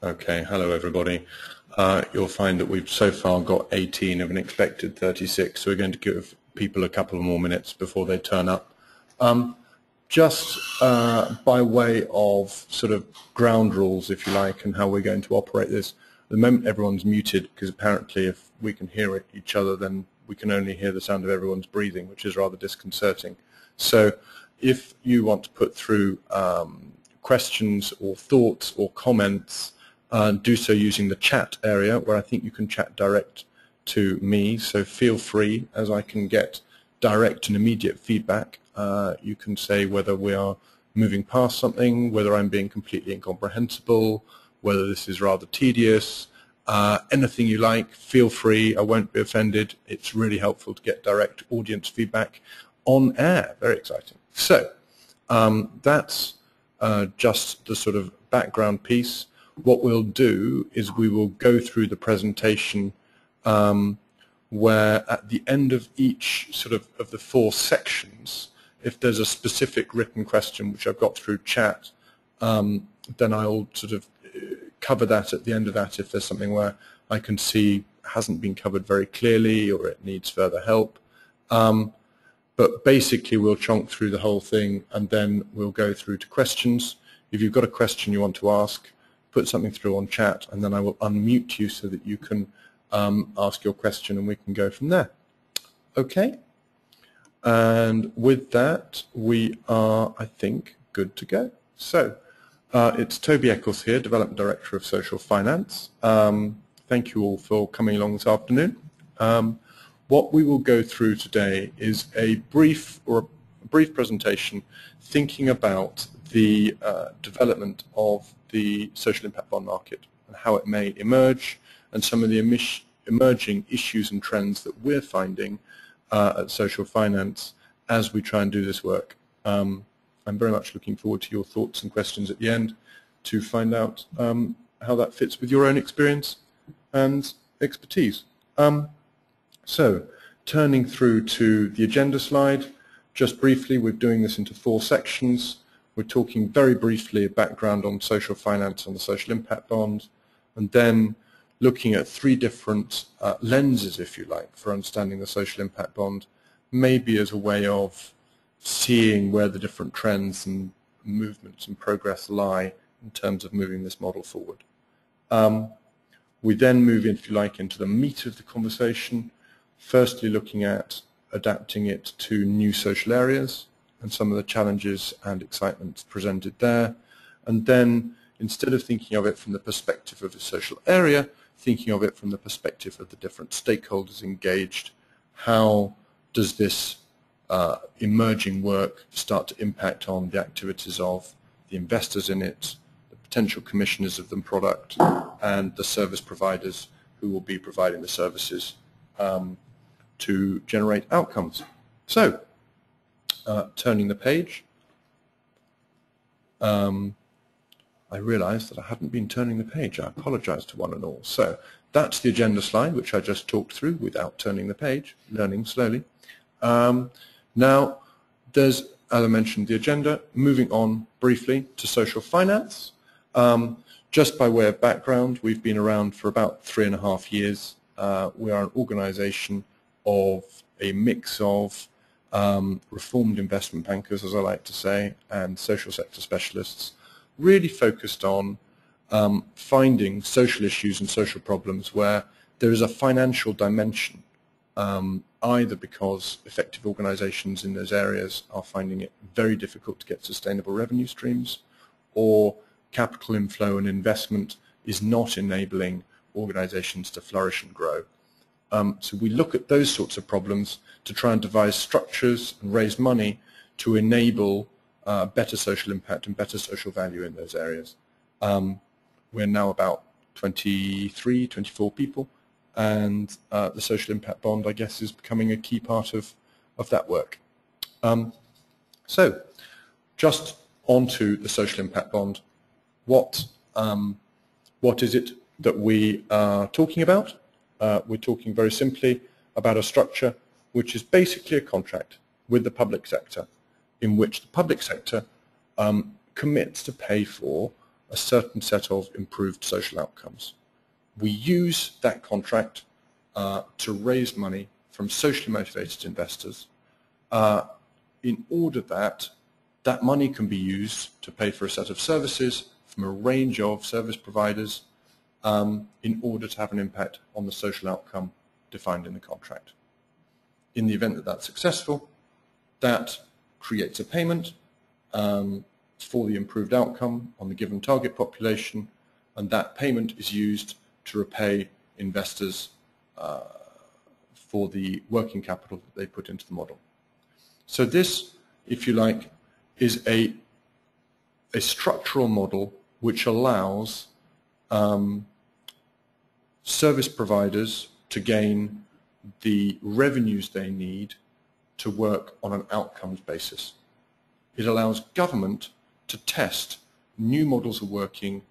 Okay, hello everybody. You'll find that we've so far got 18 of an expected 36, so we're going to give people a couple of more minutes before they turn up. Just by way of sort of ground rules, if you like, and how we're going to operate this, at the moment everyone's muted because apparently if we can hear each other then we can only hear the sound of everyone's breathing, which is rather disconcerting. So if you want to put through questions or thoughts or comments, do so using the chat area where I think you can chat direct to me, so feel free, as I can get direct and immediate feedback. You can say whether we are moving past something, whether I'm being completely incomprehensible, whether this is rather tedious, anything you like, feel free, I won't be offended. It's really helpful to get direct audience feedback on air, very exciting. So that's just the sort of background piece. What we'll do is we will go through the presentation where at the end of each sort of the 4 sections, if there's a specific written question which I've got through chat, then I'll sort of cover that at the end of that if there's something where I can see hasn't been covered very clearly or it needs further help. But basically we'll chunk through the whole thing and then we'll go through to questions. If you've got a question you want to ask, put something through on chat and then I will unmute you so that you can ask your question and we can go from there. Okay? And with that, we are, I think, good to go. So, it's Toby Eccles here, Development Director of Social Finance. Thank you all for coming along this afternoon. What we will go through today is a brief presentation thinking about the development of the social impact bond market and how it may emerge and some of the emerging issues and trends that we're finding at Social Finance as we try and do this work. I'm very much looking forward to your thoughts and questions at the end to find out how that fits with your own experience and expertise. So, turning through to the agenda slide, just briefly, we're doing this into 4 sections. We're talking very briefly a background on social finance and the social impact bond, and then looking at 3 different lenses, if you like, for understanding the social impact bond, maybe as a way of seeing where the different trends and movements and progress lie in terms of moving this model forward. We then move, if you like, into the meat of the conversation, firstly looking at adapting it to new social areas and some of the challenges and excitement presented there. And then, instead of thinking of it from the perspective of a social area, thinking of it from the perspective of the different stakeholders engaged, how does this emerging work start to impact on the activities of the investors in it, the potential commissioners of the product, and the service providers who will be providing the services to generate outcomes. So, turning the page, I realized that I hadn't been turning the page. I apologize to one and all. So that's the agenda slide, which I just talked through without turning the page, learning slowly. Now, there's, as I mentioned, the agenda. Moving on briefly to social finance. Just by way of background, we've been around for about 3.5 years. We are an organization of a mix of reformed investment bankers, as I like to say, and social sector specialists, really focused on finding social issues and social problems where there is a financial dimension, either because effective organizations in those areas are finding it very difficult to get sustainable revenue streams, or capital inflow and investment is not enabling organizations to flourish and grow. So we look at those sorts of problems to try and devise structures and raise money to enable better social impact and better social value in those areas. We're now about 23, 24 people, and the social impact bond, I guess, is becoming a key part of that work. So, just onto the social impact bond. What is it that we are talking about? We're talking very simply about a structure which is basically a contract with the public sector, in which the public sector commits to pay for a certain set of improved social outcomes. We use that contract to raise money from socially motivated investors in order that that money can be used to pay for a set of services from a range of service providers in order to have an impact on the social outcome defined in the contract. In the event that that's successful, that creates a payment for the improved outcome on the given target population, and that payment is used to repay investors for the working capital that they put into the model. So this, if you like, is a structural model which allows service providers to gain the revenues they need to work on an outcomes basis. It allows government to test new models of working,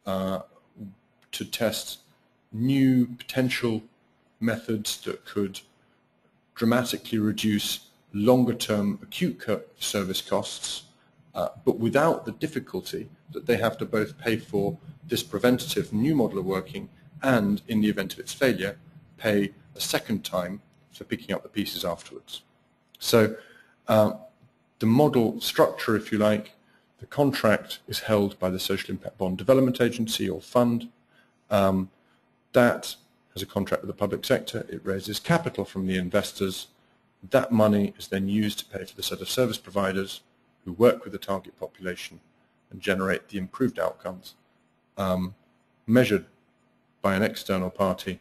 to test new potential methods that could dramatically reduce longer-term acute service costs, but without the difficulty that they have to both pay for this preventative new model of working and, in the event of its failure, pay a second time for picking up the pieces afterwards. So the model structure, if you like, the contract is held by the Social Impact Bond Development Agency or fund. That has a contract with the public sector. It raises capital from the investors. That money is then used to pay for the set of service providers who work with the target population and generate the improved outcomes measured by an external party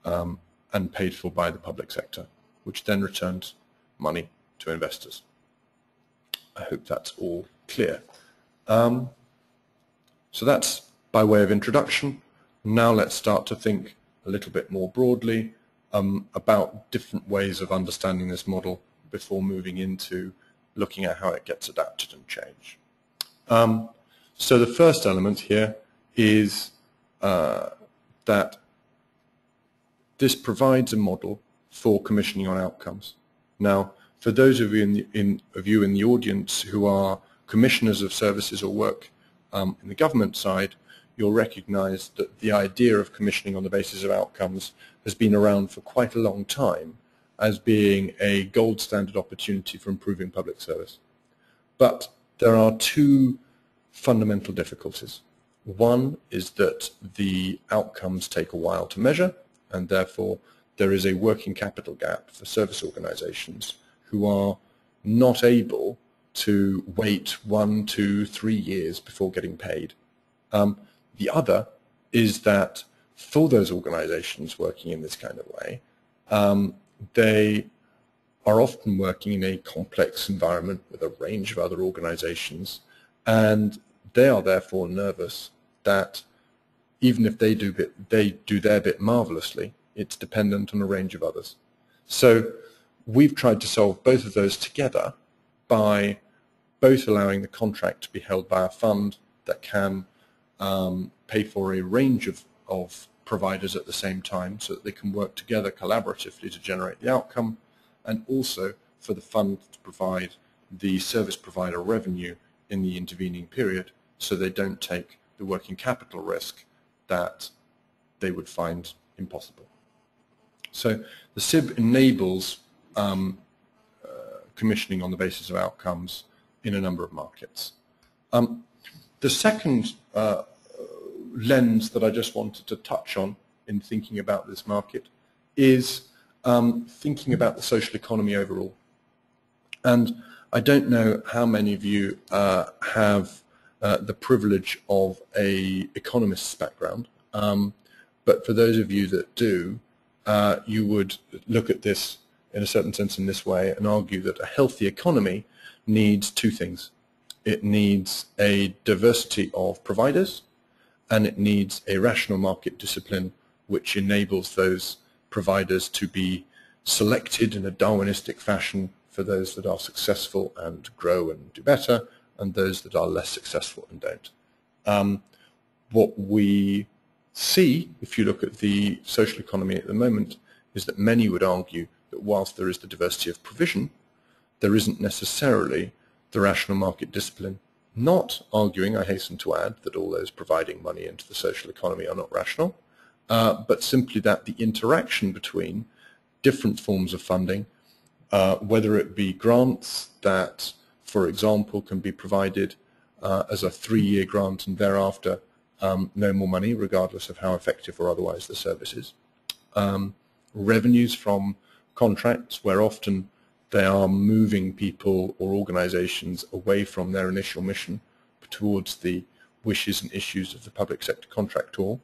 and paid for by the public sector, which then returns money to investors. I hope that's all clear. So that's by way of introduction. Now let's start to think a little bit more broadly about different ways of understanding this model before moving into looking at how it gets adapted and changed. So the first element here is that this provides a model for commissioning on outcomes. Now, for those of you in the audience who are commissioners of services or work in the government side, you'll recognize that the idea of commissioning on the basis of outcomes has been around for quite a long time as being a gold standard opportunity for improving public service. But there are two fundamental difficulties. One is that the outcomes take a while to measure, and therefore there is a working capital gap for service organizations who are not able to wait 1, 2, 3 years before getting paid. The other is that for those organizations working in this kind of way, they are often working in a complex environment with a range of other organizations, and they are therefore nervous that even if they do their bit marvelously, it's dependent on a range of others. So we've tried to solve both of those together by both allowing the contract to be held by a fund that can pay for a range of providers at the same time so that they can work together collaboratively to generate the outcome, and also for the fund to provide the service provider revenue in the intervening period so they don't take the working capital risk that they would find impossible. So the SIB enables commissioning on the basis of outcomes in a number of markets. The second lens that I just wanted to touch on in thinking about this market is thinking about the social economy overall. And I don't know how many of you have the privilege of an economist's background, but for those of you that do, you would look at this in a certain sense in this way and argue that a healthy economy needs two things. It needs a diversity of providers, and it needs a rational market discipline which enables those providers to be selected in a Darwinistic fashion for those that are successful and grow and do better, and those that are less successful and don't. What we see, if you look at the social economy at the moment, is that many would argue that whilst there is the diversity of provision, there isn't necessarily the rational market discipline not arguing, I hasten to add, that all those providing money into the social economy are not rational, but simply that the interaction between different forms of funding, whether it be grants that, for example, can be provided as a 3-year grant and thereafter no more money, regardless of how effective or otherwise the service is. Revenues from contracts, where often they are moving people or organizations away from their initial mission towards the wishes and issues of the public sector contractor,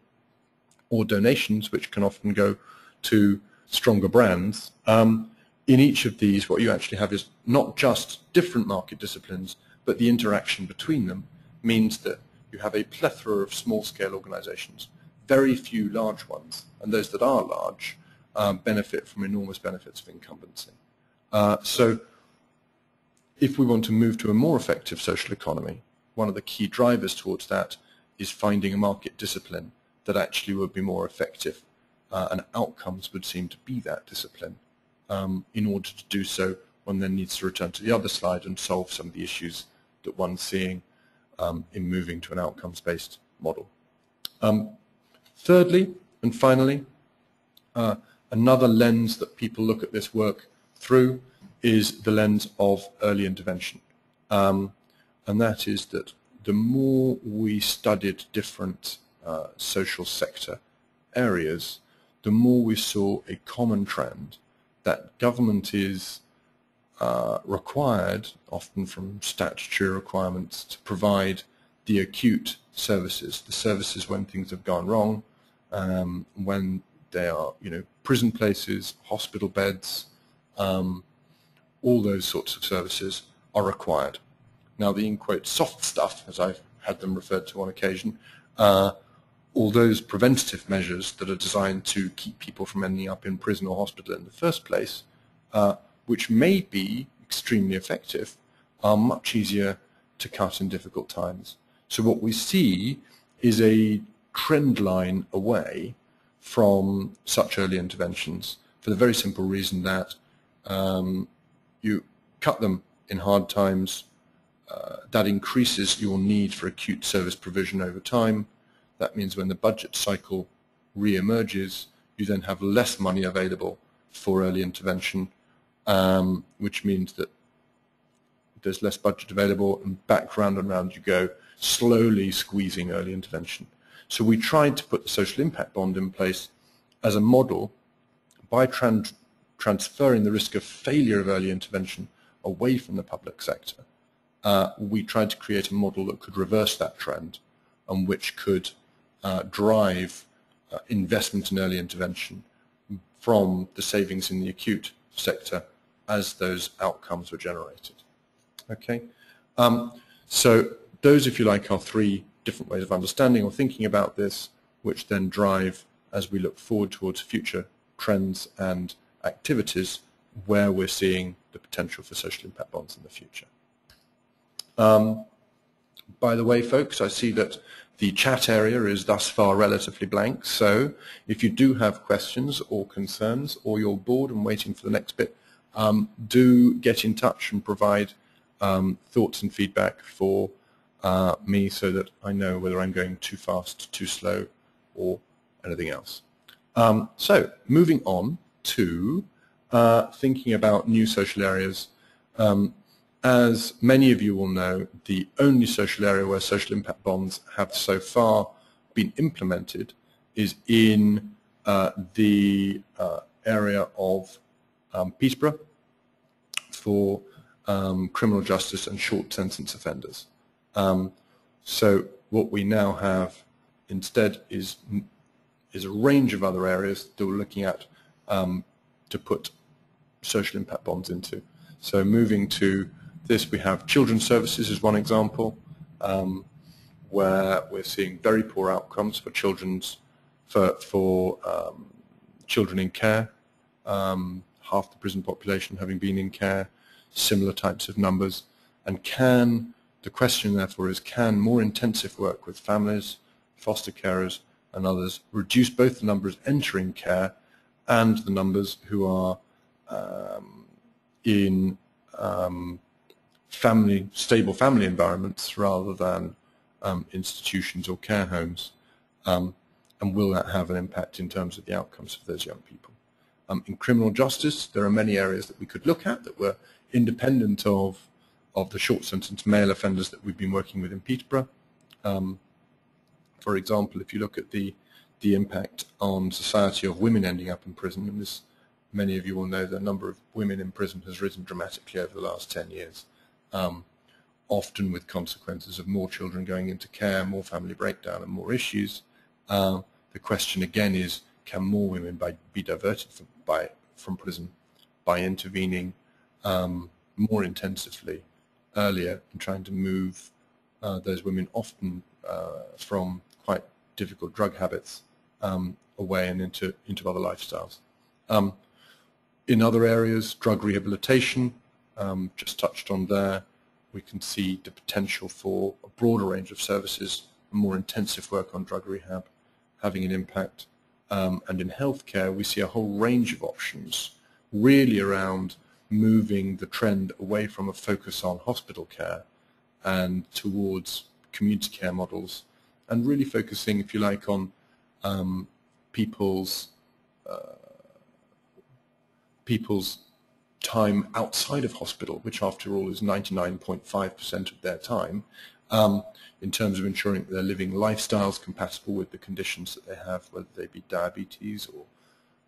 or donations, which can often go to stronger brands. In each of these, what you actually have is not just different market disciplines, but the interaction between them means that you have a plethora of small-scale organizations, very few large ones, and those that are large benefit from enormous benefits of incumbency. So if we want to move to a more effective social economy, one of the key drivers towards that is finding a market discipline that actually would be more effective, and outcomes would seem to be that discipline. In order to do so, one then needs to return to the other slide and solve some of the issues that one's seeing in moving to an outcomes-based model. Thirdly, and finally, another lens that people look at this work through is the lens of early intervention. And that is that the more we studied different social sector areas, the more we saw a common trend that government is required, often from statutory requirements, to provide the acute services, the services when things have gone wrong, when they are, prison places, hospital beds, all those sorts of services are required. Now, the, in quote, soft stuff, as I've had them referred to on occasion, all those preventative measures that are designed to keep people from ending up in prison or hospital in the first place, which may be extremely effective, are much easier to cut in difficult times. So what we see is a trend line away from such early interventions for the very simple reason that you cut them in hard times, that increases your need for acute service provision over time. That means when the budget cycle re-emerges, you then have less money available for early intervention, which means that there's less budget available, and back round and round you go, slowly squeezing early intervention. So we tried to put the social impact bond in place as a model by transferring the risk of failure of early intervention away from the public sector. We tried to create a model that could reverse that trend and which could drive investment in early intervention from the savings in the acute sector as those outcomes were generated. Okay, so those, if you like, are three different ways of understanding or thinking about this, which then drive, as we look forward towards future trends and activities, where we're seeing the potential for social impact bonds in the future. By the way, folks, I see that the chat area is thus far relatively blank, so if you do have questions or concerns, or you're bored and waiting for the next bit, do get in touch and provide thoughts and feedback for me so that I know whether I'm going too fast, too slow, or anything else. So moving on to thinking about new social areas. As many of you will know, the only social area where social impact bonds have so far been implemented is in the area of Peterborough for criminal justice and short sentence offenders. So what we now have instead is a range of other areas that we're looking at to put social impact bonds into. So moving to this, we have children's services as one example, where we're seeing very poor outcomes for children in care, half the prison population having been in care, similar types of numbers. And the question therefore is, can more intensive work with families, foster carers and others reduce both the numbers entering care and the numbers who are in stable family environments rather than institutions or care homes, and will that have an impact in terms of the outcomes of those young people? In criminal justice, there are many areas that we could look at that were independent of the short sentence male offenders that we've been working with in Peterborough. For example, if you look at the impact on society of women ending up in prison, and this, many of you will know the number of women in prison has risen dramatically over the last 10 years, often with consequences of more children going into care, more family breakdown and more issues. The question again is, can more women be diverted from prison by intervening more intensively earlier and trying to move those women often from quite difficult drug habits away and into other lifestyles. In other areas, drug rehabilitation, just touched on there, we can see the potential for a broader range of services, more intensive work on drug rehab having an impact. And in healthcare, we see a whole range of options really around moving the trend away from a focus on hospital care and towards community care models, and really focusing, if you like, on people's time outside of hospital, which after all is 99.5% of their time, in terms of ensuring that they're living lifestyles compatible with the conditions that they have, whether they be diabetes or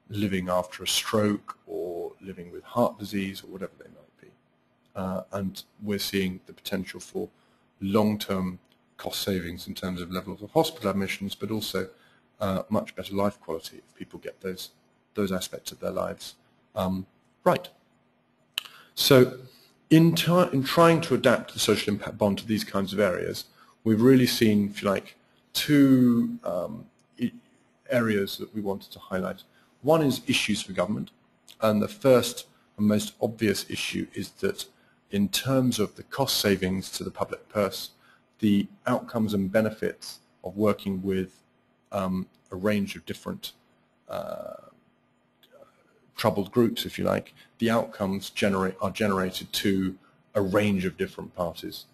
living after a stroke or living with heart disease or whatever they might be. And we're seeing the potential for long-term cost savings in terms of levels of hospital admissions, but also much better life quality if people get those aspects of their lives right. So in trying to adapt the social impact bond to these kinds of areas, we've really seen, if you like, two areas that we wanted to highlight. One is issues for government, and the first and most obvious issue is that in terms of the cost savings to the public purse, the outcomes and benefits of working with a range of different troubled groups, if you like, the outcomes are generated to a range of different parties.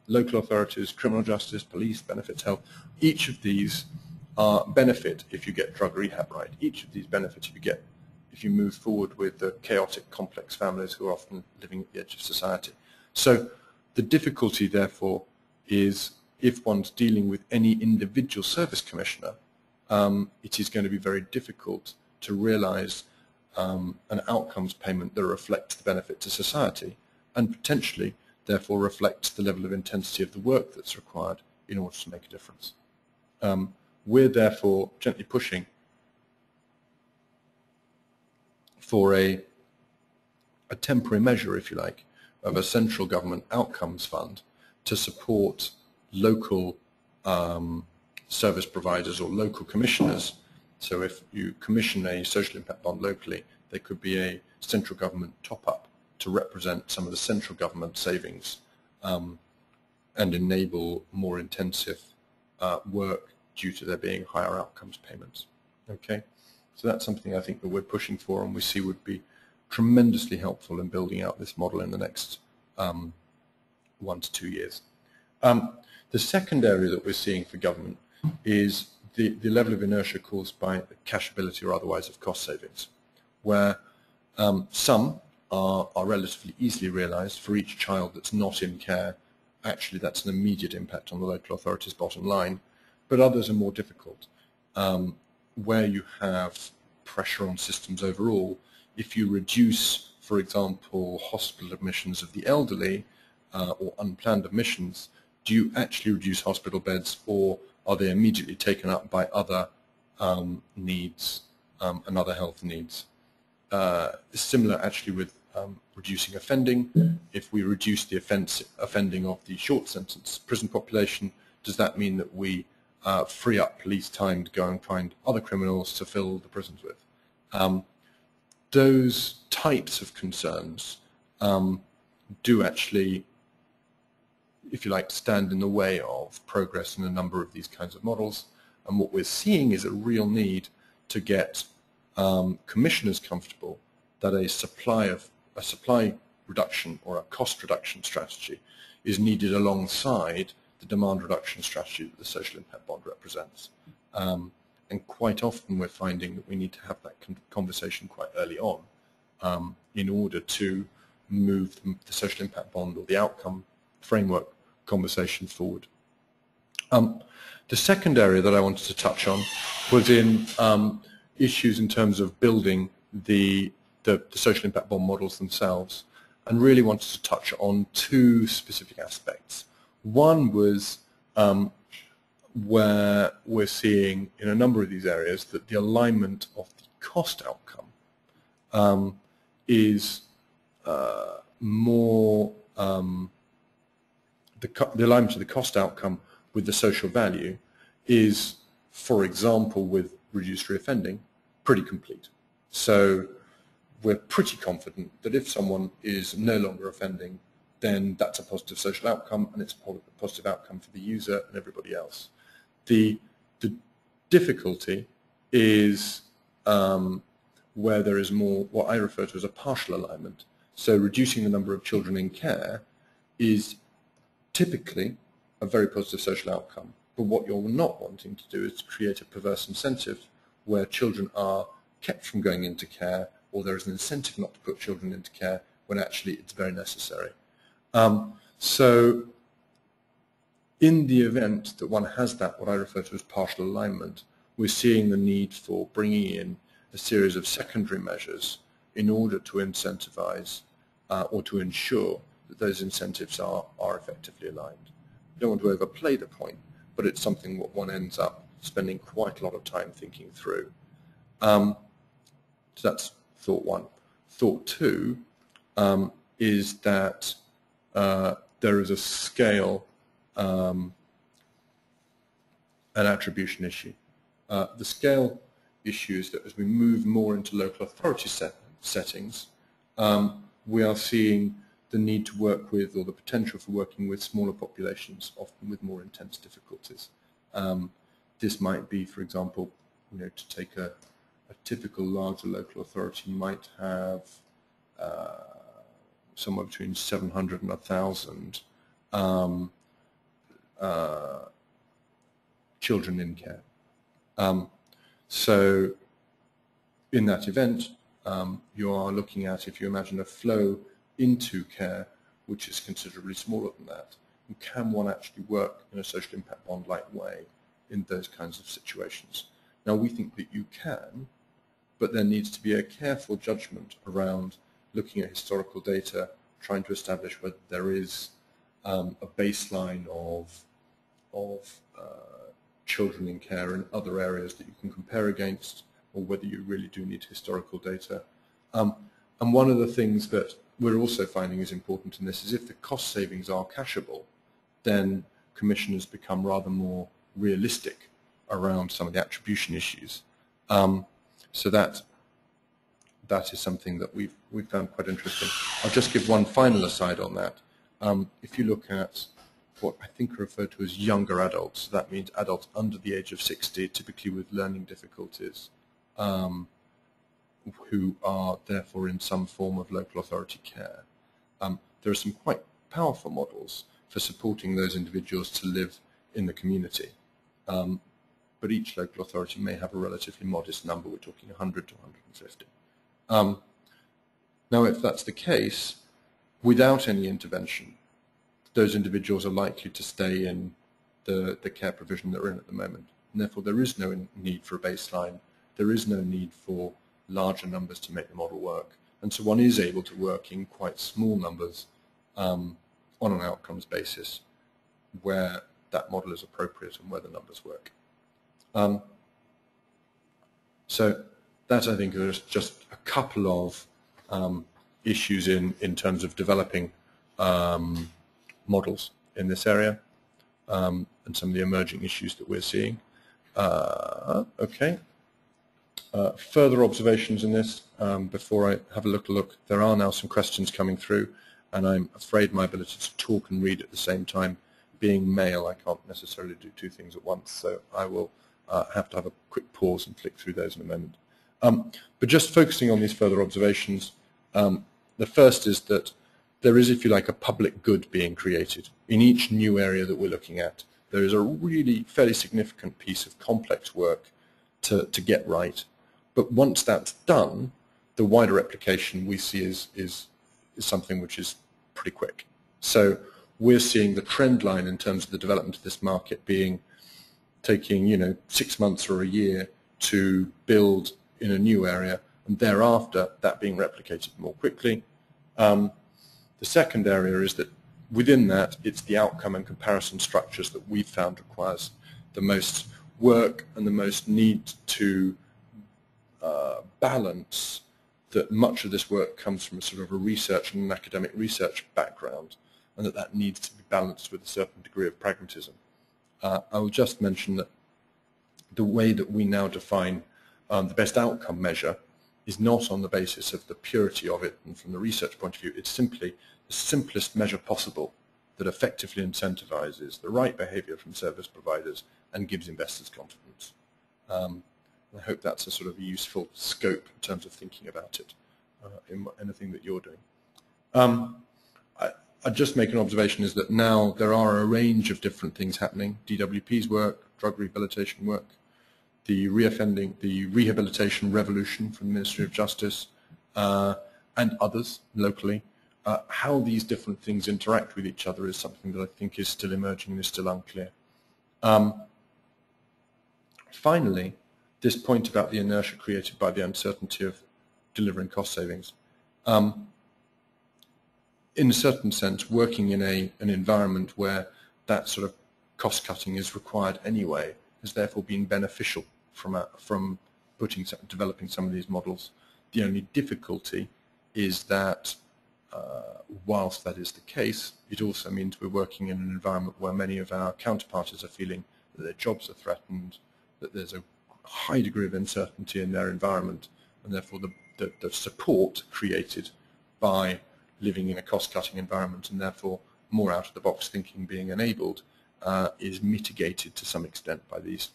Local authorities, criminal justice, police, benefits, health, each of these benefit if you get drug rehab right. Each of these benefits if you move forward with the chaotic, complex families who are often living at the edge of society. So the difficulty, therefore, is if one's dealing with any individual service commissioner, it is going to be very difficult to realize an outcomes payment that reflects the benefit to society and potentially, therefore, reflects the level of intensity of the work that's required in order to make a difference. We're therefore gently pushing for a temporary measure, if you like, of a central government outcomes fund to support local service providers or local commissioners. So if you commission a social impact bond locally, there could be a central government top-up to represent some of the central government savings and enable more intensive work due to there being higher outcomes payments. Okay, so that's something I think that we're pushing for and we see would be tremendously helpful in building out this model in the next 1 to 2 years. The second area that we're seeing for government is the level of inertia caused by cashability or otherwise of cost savings, where some are relatively easily realized. For each child that's not in care, actually that's an immediate impact on the local authority's bottom line, but others are more difficult, where you have pressure on systems overall. If you reduce, for example, hospital admissions of the elderly or unplanned admissions, do you actually reduce hospital beds, or are they immediately taken up by other needs and other health needs? Similar actually with reducing offending. If we reduce the offending of the short sentence prison population, does that mean that we free up police time to go and find other criminals to fill the prisons with? Those types of concerns do actually, if you like, stand in the way of progress in a number of these kinds of models. And what we're seeing is a real need to get commissioners comfortable that a supply reduction or a cost reduction strategy is needed alongside the demand reduction strategy that the social impact bond represents. And quite often we're finding that we need to have that conversation quite early on in order to move the social impact bond or the outcome framework conversation forward. The second area that I wanted to touch on was in issues in terms of building the social impact bond models themselves, and really wanted to touch on two specific aspects. One was where we're seeing in a number of these areas that the alignment of the cost outcome is more the alignment of the cost outcome with the social value is, for example, with reduced reoffending, pretty complete. So we're pretty confident that if someone is no longer offending, then that's a positive social outcome, and it's a positive outcome for the user and everybody else. The difficulty is where there is more what I refer to as a partial alignment. So reducing the number of children in care is typically a very positive social outcome. But what you're not wanting to do is to create a perverse incentive where children are kept from going into care, or there is an incentive not to put children into care when actually it's very necessary. So in the event that one has that, what I refer to as partial alignment, we're seeing the need for bringing in a series of secondary measures in order to incentivize or to ensure that those incentives are effectively aligned. I don't want to overplay the point, but it's something that one ends up spending quite a lot of time thinking through. So that's thought one. Thought two is that there is a scale and attribution issue. The scale issue is that as we move more into local authority settings, we are seeing the need to work with, or the potential for working with, smaller populations, often with more intense difficulties. This might be, for example, to take a typical larger local authority might have somewhere between 700 and 1,000 children in care. So in that event, you are looking at, if you imagine a flow into care which is considerably smaller than that, and can one actually work in a social impact bond-like way in those kinds of situations? Now, we think that you can, but there needs to be a careful judgment around looking at historical data, trying to establish whether there is a baseline of children in care in other areas that you can compare against, or whether you really do need historical data. And one of the things that we're also finding is important in this is if the cost savings are cashable, then commissioners become rather more realistic around some of the attribution issues. So that is something that we've found quite interesting. I'll just give one final aside on that. If you look at what I think are referred to as younger adults, that means adults under the age of 60, typically with learning difficulties, who are therefore in some form of local authority care. There are some quite powerful models for supporting those individuals to live in the community. But each local authority may have a relatively modest number. We're talking 100 to 150. Now, if that's the case, without any intervention, those individuals are likely to stay in the care provision they're in at the moment. And therefore, there is no need for a baseline. There is no need for larger numbers to make the model work. And so one is able to work in quite small numbers on an outcomes basis where that model is appropriate and where the numbers work. So that, I think, is just a couple of issues in terms of developing models in this area and some of the emerging issues that we're seeing. Okay. Further observations in this before I have a look. There are now some questions coming through, and I'm afraid my ability to talk and read at the same time, being male, I can't necessarily do two things at once, so I will have to have a quick pause and flick through those in a moment. But just focusing on these further observations, the first is that there is, if you like, a public good being created in each new area that we're looking at. There is a really fairly significant piece of complex work to get right. But once that's done, the wider replication we see is something which is pretty quick. So we're seeing the trend line in terms of the development of this market being taking 6 months or a year to build in a new area, and thereafter that being replicated more quickly. The second area is that within that, it's the outcome and comparison structures that we've found requires the most work and the most need to balance that much of this work comes from a sort of a research and an academic research background, and that needs to be balanced with a certain degree of pragmatism. I will just mention that the way that we now define the best outcome measure is not on the basis of the purity of it and from the research point of view. It's simply the simplest measure possible that effectively incentivizes the right behavior from service providers and gives investors confidence. I hope that's a sort of a useful scope in terms of thinking about it in anything that you're doing. I'd just make an observation is that now there are a range of different things happening. DWP's work, drug rehabilitation work, the rehabilitation revolution from the Ministry of Justice, and others locally. How these different things interact with each other is something that I think is still emerging and is still unclear. Finally, this point about the inertia created by the uncertainty of delivering cost savings. In a certain sense, working in an environment where that sort of cost-cutting is required anyway has therefore been beneficial from developing some of these models. The only difficulty is that whilst that is the case, it also means we're working in an environment where many of our counterparties are feeling that their jobs are threatened, that there's a high degree of uncertainty in their environment, and therefore the support created by living in a cost-cutting environment and therefore more out-of-the-box thinking being enabled is mitigated to some extent by these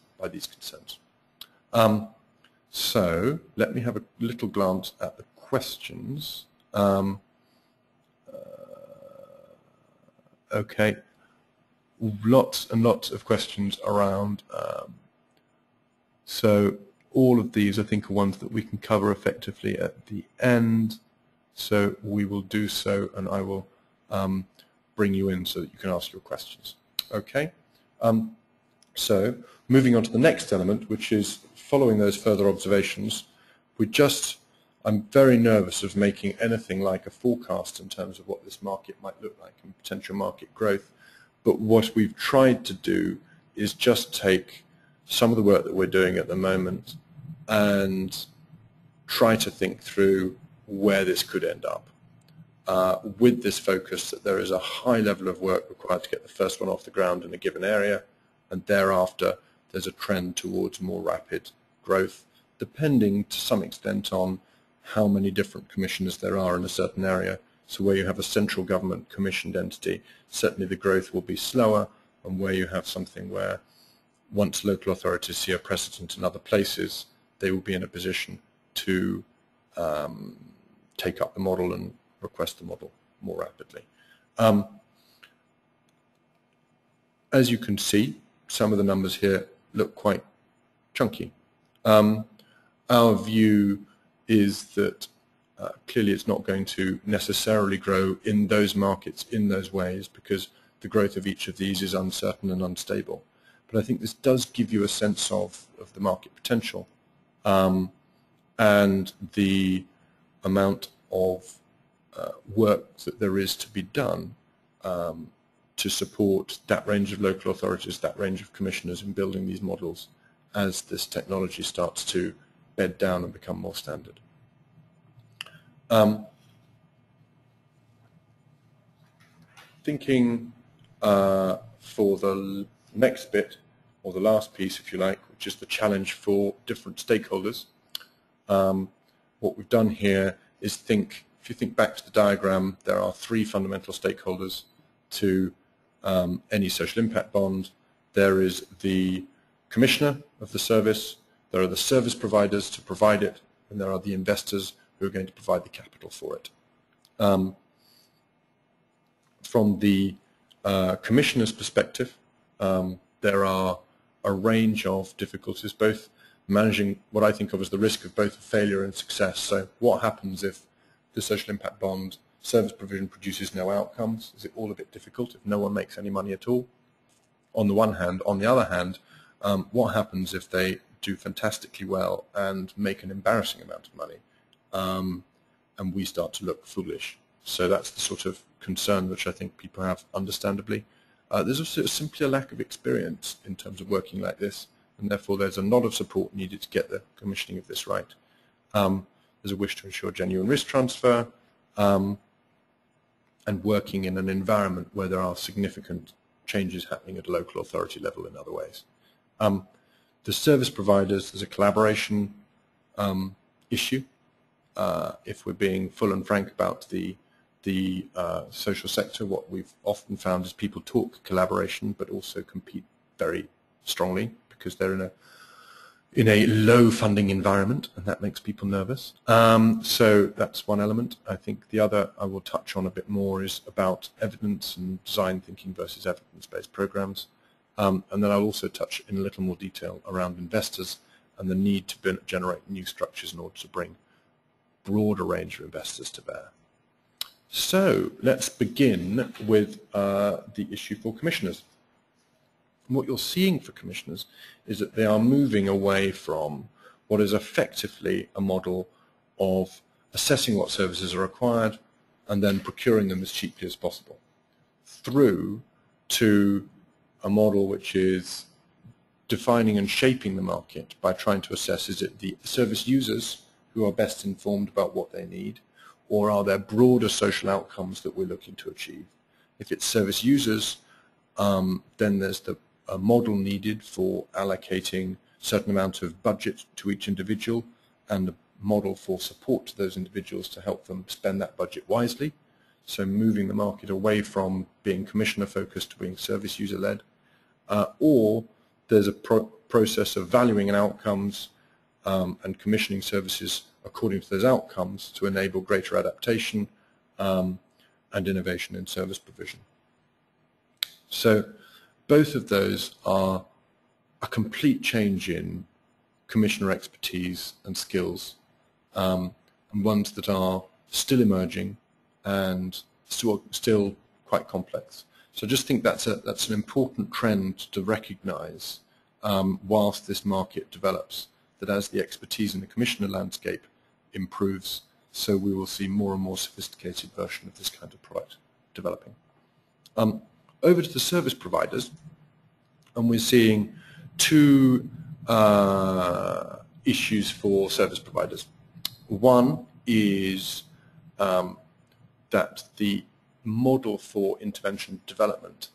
concerns. So let me have a little glance at the questions. Okay, lots and lots of questions around. So all of these I think are ones that we can cover effectively at the end. So we will do so, and I will bring you in so that you can ask your questions. Okay. So moving on to the next element, which is following those further observations. I'm very nervous of making anything like a forecast in terms of what this market might look like and potential market growth. But what we've tried to do is just take some of the work that we're doing at the moment and try to think through where this could end up, with this focus that there is a high level of work required to get the first one off the ground in a given area, and thereafter there's a trend towards more rapid growth, depending to some extent on how many different commissioners there are in a certain area. So where you have a central government commissioned entity, certainly the growth will be slower, and where you have something where once local authorities see a precedent in other places, they will be in a position to take up the model and request the model more rapidly. As you can see, some of the numbers here look quite chunky. Our view is that clearly it's not going to necessarily grow in those markets in those ways because the growth of each of these is uncertain and unstable. But I think this does give you a sense of the market potential and the amount of work that there is to be done to support that range of local authorities, that range of commissioners in building these models as this technology starts to bed down and become more standard. Thinking for the next bit, or the last piece if you like, which is the challenge for different stakeholders. What we've done here is if you think back to the diagram, there are three fundamental stakeholders to any social impact bond. There is the commissioner of the service, there are the service providers to provide it, and there are the investors who are going to provide the capital for it. From the commissioner's perspective, there are a range of difficulties, both managing what I think of as the risk of both failure and success. So what happens if the social impact bond service provision produces no outcomes? Is it all a bit difficult if no one makes any money at all? On the one hand. On the other hand, what happens if they do fantastically well and make an embarrassing amount of money, and we start to look foolish? So that's the sort of concern which I think people have, understandably. There's also simply a lack of experience in terms of working like this, and therefore there's a lot of support needed to get the commissioning of this right. There's a wish to ensure genuine risk transfer, and working in an environment where there are significant changes happening at a local authority level in other ways. The service providers, there's a collaboration issue. If we're being full and frank about the social sector, what we've often found is people talk collaboration but also compete very strongly because they're in a low funding environment, and that makes people nervous. So that's one element. I think the other I will touch on a bit more is about evidence and design thinking versus evidence-based programs. And then I'll also touch in a little more detail around investors and the need to generate new structures in order to bring broader range of investors to bear. So let's begin with the issue for commissioners. And what you're seeing for commissioners is that they are moving away from what is effectively a model of assessing what services are required and then procuring them as cheaply as possible, through to a model which is defining and shaping the market by trying to assess, is it the service users who are best informed about what they need, or are there broader social outcomes that we're looking to achieve? If it's service users, then there's a model needed for allocating a certain amount of budget to each individual and a model for support to those individuals to help them spend that budget wisely. So moving the market away from being commissioner focused to being service user led. Or there's a process of valuing and outcomes and commissioning services according to those outcomes to enable greater adaptation and innovation in service provision. So both of those are a complete change in commissioner expertise and skills, and ones that are still emerging and still quite complex. So I just think that's an important trend to recognize whilst this market develops, that as the expertise in the commissioner landscape improves, so we will see more and more sophisticated version of this kind of product developing. Over to the service providers, and we're seeing two issues for service providers. One is that the model for intervention development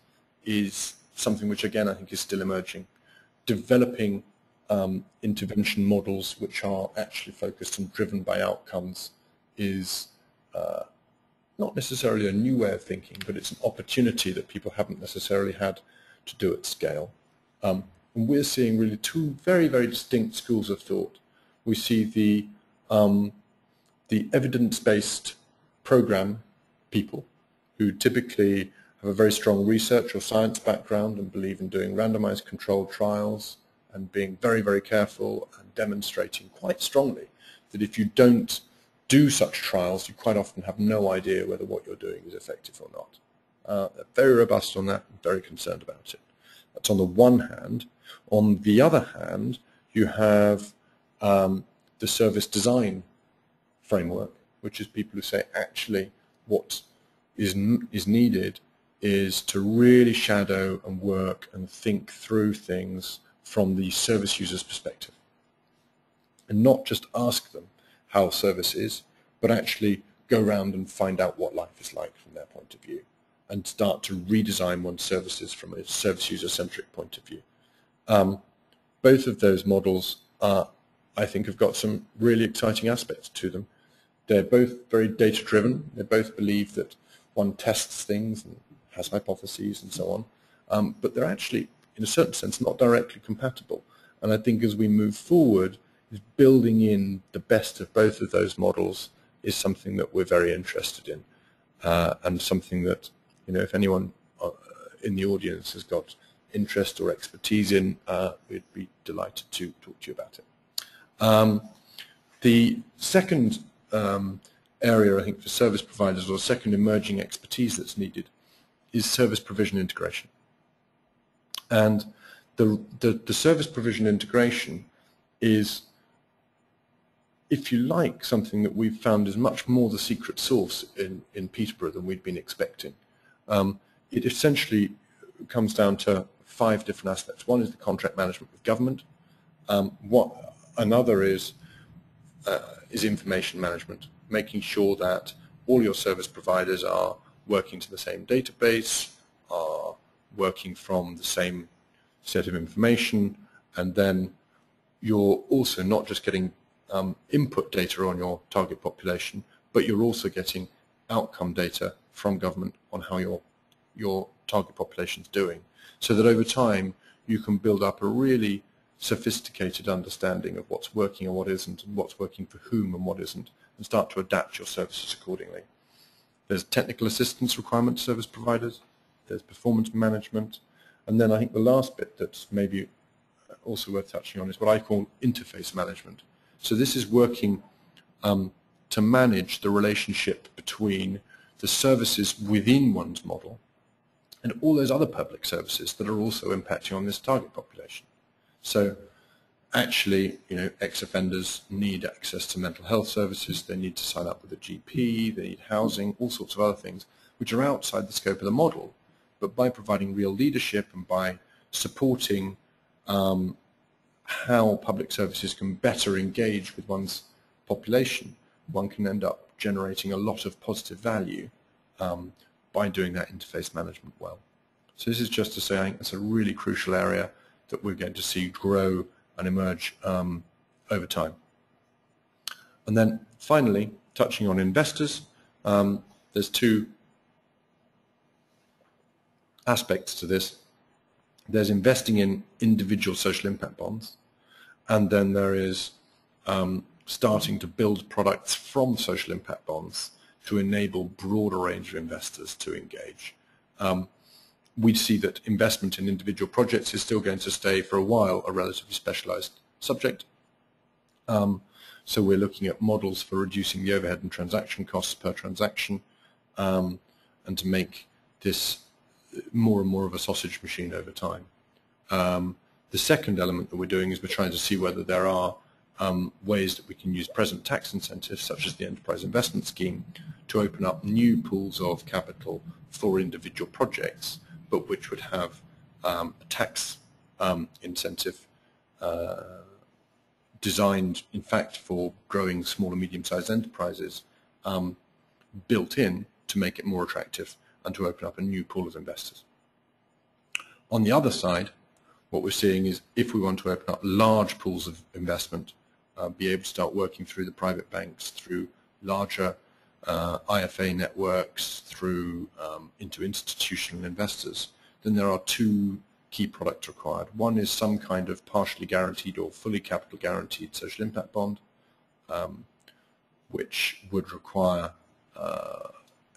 is something which, again, I think is still emerging. Developing intervention models which are actually focused and driven by outcomes is not necessarily a new way of thinking, but it's an opportunity that people haven't necessarily had to do at scale. And we're seeing really two very, very distinct schools of thought. We see the evidence-based program people who typically have a very strong research or science background and believe in doing randomized controlled trials and being very, very careful and demonstrating quite strongly that if you don't do such trials, you quite often have no idea whether what you're doing is effective or not. They're very robust on that and very concerned about it. That's on the one hand. On the other hand, you have the service design framework, which is people who say actually what is needed is to really shadow and work and think through things from the service user's perspective, and not just ask them how service is, but actually go around and find out what life is like from their point of view and start to redesign one's services from a service user-centric point of view. Both of those models, I think, have got some really exciting aspects to them. They're both very data-driven. They both believe that one tests things and has hypotheses and so on, but they're actually, in a certain sense, not directly compatible. And I think as we move forward, building in the best of both of those models is something that we're very interested in, and something that if anyone in the audience has got interest or expertise in, we'd be delighted to talk to you about it. The second area, I think, for service providers, or second emerging expertise that's needed, is service provision integration. And the service provision integration is, if you like, something that we've found is much more the secret sauce in Peterborough than we'd been expecting. It essentially comes down to 5 different aspects. One is the contract management with government. Another is information management, making sure that all your service providers are working to the same database, are working from the same set of information, and then you're also not just getting input data on your target population, but you're also getting outcome data from government on how your target population is doing, so that over time you can build up a really sophisticated understanding of what's working and what isn't, and what's working for whom and what isn't, and start to adapt your services accordingly. There's technical assistance requirements service providers, there's performance management, and then I think the last bit that's maybe also worth touching on is what I call interface management. So this is working to manage the relationship between the services within one's model and all those other public services that are also impacting on this target population. So actually, ex-offenders need access to mental health services, they need to sign up with a GP, they need housing, all sorts of other things, which are outside the scope of the model. But by providing real leadership and by supporting how public services can better engage with one's population, one can end up generating a lot of positive value by doing that interface management well. So this is just to say, I think it's a really crucial area that we're going to see grow and emerge over time. And then finally, touching on investors, there's 2 aspects to this. There's investing in individual social impact bonds, and then there is starting to build products from social impact bonds to enable broader range of investors to engage. We see that investment in individual projects is still going to stay for a while a relatively specialized subject. So we're looking at models for reducing the overhead and transaction costs per transaction, and to make this more and more of a sausage machine over time. The second element that we're doing is we're trying to see whether there are ways that we can use present tax incentives, such as the Enterprise Investment Scheme, to open up new pools of capital for individual projects, but which would have a tax incentive designed, in fact, for growing small and medium-sized enterprises, built in to make it more attractive and to open up a new pool of investors. On the other side, what we're seeing is if we want to open up large pools of investment, be able to start working through the private banks, through larger IFA networks, through into institutional investors, then there are 2 key products required. One is some kind of partially guaranteed or fully capital guaranteed social impact bond, which would require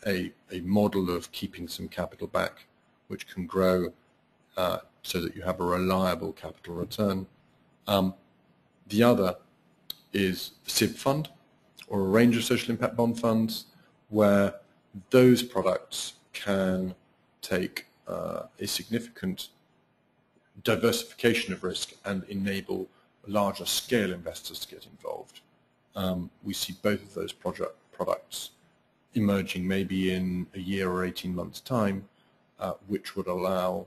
a model of keeping some capital back, which can grow so that you have a reliable capital return. The other is SIB fund, or a range of social impact bond funds, where those products can take a significant diversification of risk and enable larger scale investors to get involved. We see both of those products emerging maybe in a year or 18 months' time, which would allow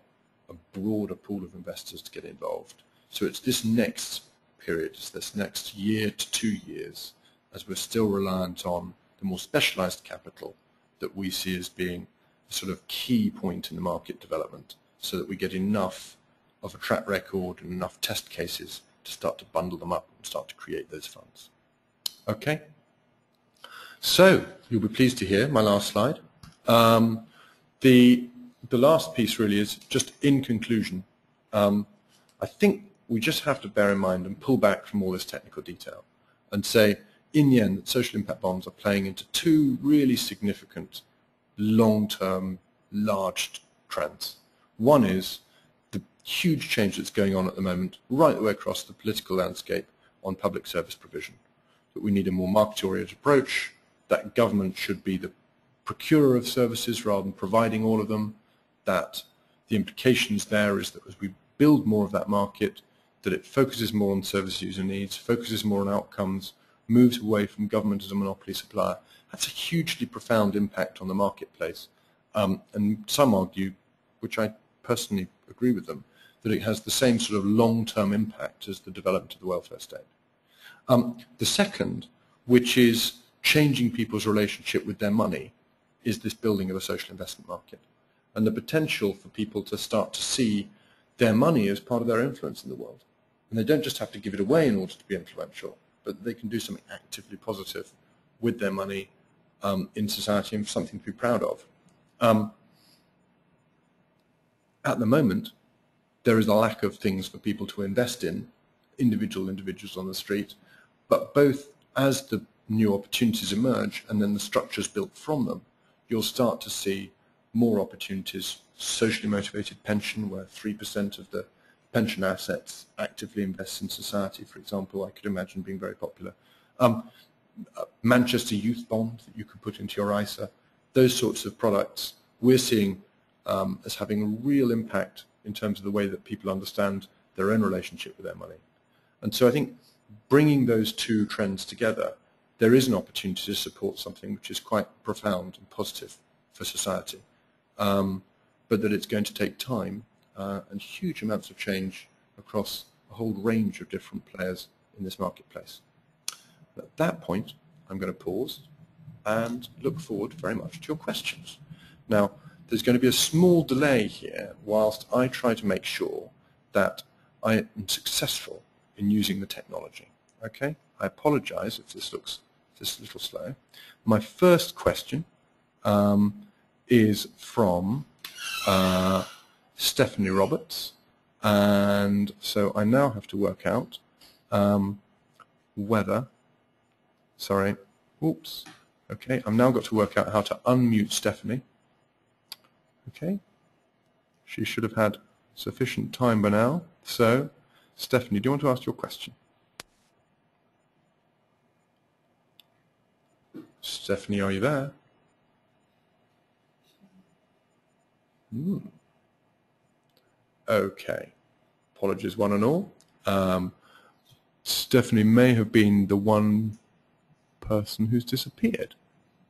a broader pool of investors to get involved. So it's this next period, it's this next year to 2 years, as we're still reliant on the more specialized capital, that we see as being a sort of key point in the market development, so that we get enough of a track record and enough test cases to start to bundle them up and start to create those funds. Okay? So, you'll be pleased to hear my last slide. The last piece really is just in conclusion. I think we just have to bear in mind and pull back from all this technical detail and say, in the end, that social impact bonds are playing into 2 really significant long-term large trends. One is the huge change that's going on at the moment right the way across the political landscape on public service provision. That we need a more market-oriented approach, that government should be the procurer of services rather than providing all of them, that the implications there is that as we build more of that market, that it focuses more on service user needs, focuses more on outcomes, moves away from government as a monopoly supplier. That's a hugely profound impact on the marketplace. And some argue, which I personally agree with them, that it has the same sort of long-term impact as the development of the welfare state. The second, which is changing people's relationship with their money, is this building of a social investment market and the potential for people to start to see their money as part of their influence in the world. And they don't just have to give it away in order to be influential, but they can do something actively positive with their money in society and something to be proud of. At the moment, there is a lack of things for people to invest in, individuals on the street, but both as the new opportunities emerge and then the structures built from them, you'll start to see more opportunities, socially motivated pension, where 3% of the pension assets actively invest in society, for example, I could imagine being very popular. Manchester Youth Bond that you could put into your ISA, those sorts of products we're seeing as having a real impact in terms of the way that people understand their own relationship with their money. And so I think bringing those two trends together, there is an opportunity to support something which is quite profound and positive for society, but that it's going to take time and huge amounts of change across a whole range of different players in this marketplace. At that point, I'm going to pause and look forward very much to your questions. Now, there's going to be a small delay here whilst I try to make sure that I am successful in using the technology. Okay? I apologize if this looks just a little slow. My first question is from Stephanie Roberts, and so I now have to work out whether, sorry, oops, okay, I've now got to work out how to unmute Stephanie. Okay, she should have had sufficient time by now. So, Stephanie, do you want to ask your question? Stephanie, are you there? Okay, apologies one and all. Stephanie may have been the one person who's disappeared.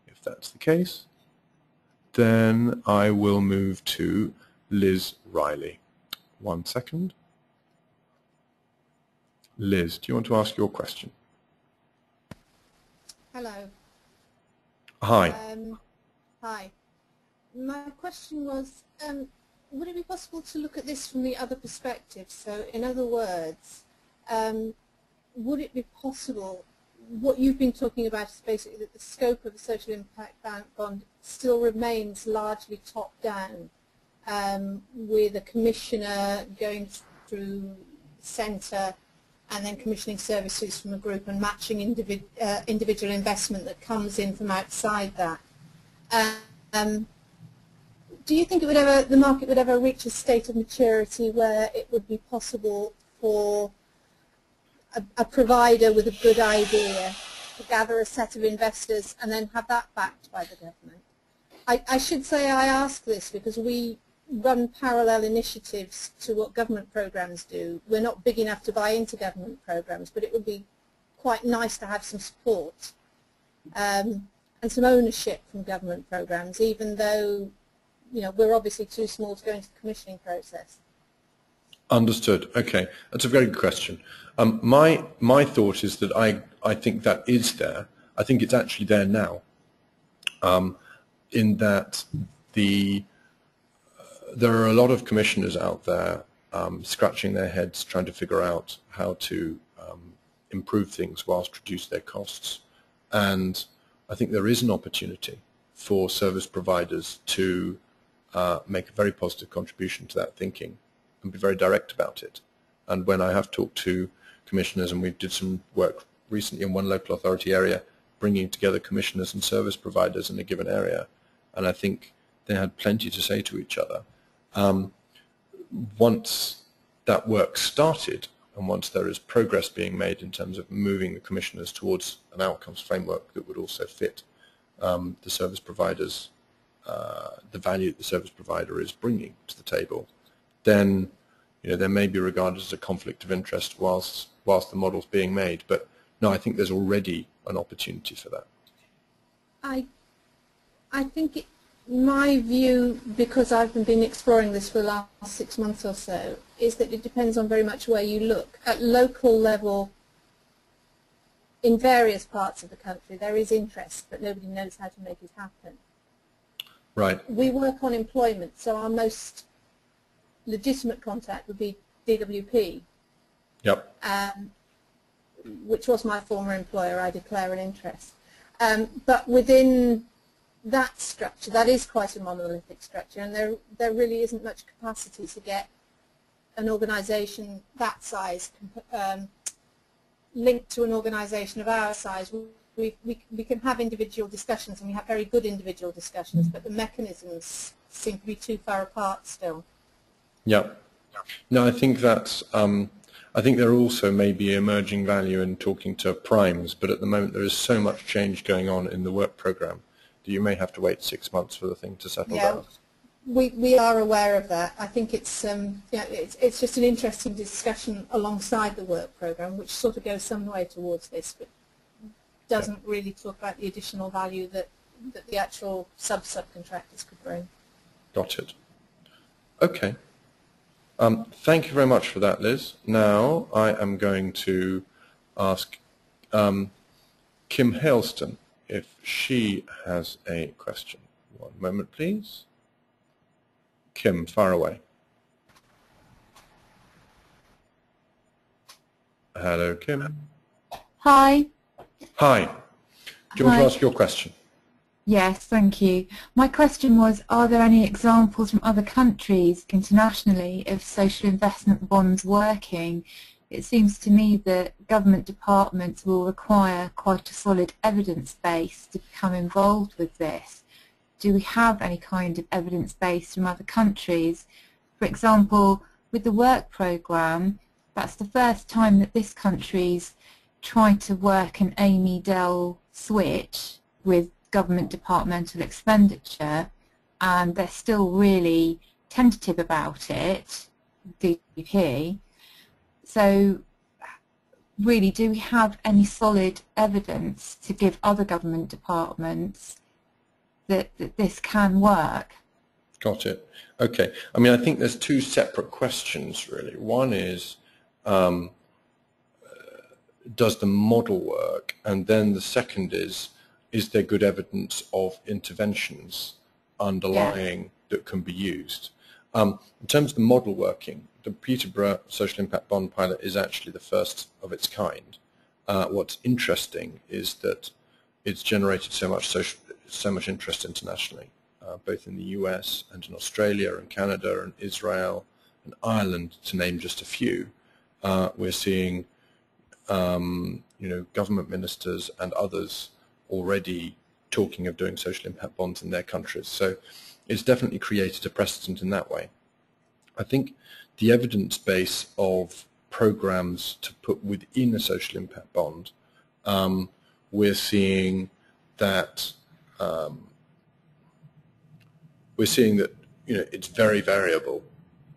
If that's the case, then I will move to Liz Riley. 1 second. Liz, do you want to ask your question? Hello. Hi. Hi. My question was, would it be possible to look at this from the other perspective? So, in other words, would it be possible, what you've been talking about is basically that the scope of the social impact bond still remains largely top-down, with a commissioner going through the centre and then commissioning services from a group and matching individual investment that comes in from outside that. Do you think the market would ever reach a state of maturity where it would be possible for a provider with a good idea to gather a set of investors and then have that backed by the government? I should say I ask this because we run parallel initiatives to what government programs do. We're not big enough to buy into government programs, but it would be quite nice to have some support and some ownership from government programs, even though, you know, we're obviously too small to go into the commissioning process. Understood. Okay, that's a very good question. My thought is that I think that is there. I think it's actually there now, in that there are a lot of commissioners out there scratching their heads trying to figure out how to improve things whilst reduce their costs. And I think there is an opportunity for service providers to make a very positive contribution to that thinking and be very direct about it. And when I have talked to commissioners, and we did some work recently in one local authority area, bringing together commissioners and service providers in a given area, and I think they had plenty to say to each other. Once that work started, and once there is progress being made in terms of moving the commissioners towards an outcomes framework that would also fit the service providers, the value that the service provider is bringing to the table, then there may be regarded as a conflict of interest whilst the model's being made. But no, I think there's already an opportunity for that. I think my view, because I've been exploring this for the last 6 months or so, is that it depends on very much where you look. At local level, in various parts of the country, there is interest, but nobody knows how to make it happen. Right. We work on employment, so our most legitimate contact would be DWP. Yep. Which was my former employer. I declare an interest. But within that structure, that is quite a monolithic structure, and there really isn't much capacity to get an organisation that size linked to an organisation of our size. We can have individual discussions, and we have very good individual discussions, but the mechanisms seem to be too far apart still. Yeah. No, I think that's. I think there also may be emerging value in talking to primes, but at the moment there is so much change going on in the work programme that you may have to wait 6 months for the thing to settle down. We are aware of that. I think it's it's just an interesting discussion alongside the work programme, which sort of goes some way towards this, but doesn't really talk about the additional value that the actual subcontractors could bring. Got it. Okay. Thank you very much for that, Liz. Now I am going to ask Kim Hailston if she has a question. One moment, please. Kim, fire away. Hello, Kim. Hi. Hi. Do you want to ask your question? Yes, thank you. My question was, are there any examples from other countries internationally of social investment bonds working? It seems to me that government departments will require quite a solid evidence base to become involved with this. Do we have any kind of evidence base from other countries? For example, with the work programme, that's the first time that this country's tried to work an Amy Dell switch with government departmental expenditure, and they're still really tentative about it, DP. So really, do we have any solid evidence to give other government departments that this can work? Got it. Okay. I mean, I think there's two separate questions, really. One is, does the model work? And then the second is there good evidence of interventions underlying that can be used? In terms of the model working, the Peterborough Social Impact Bond Pilot is actually the first of its kind. What's interesting is that it's generated so much interest internationally, both in the US and in Australia and Canada and Israel and Ireland, to name just a few. We're seeing government ministers and others already talking of doing social impact bonds in their countries. So it's definitely created a precedent in that way. I think the evidence base of programs to put within a social impact bond, we're seeing that it's very variable,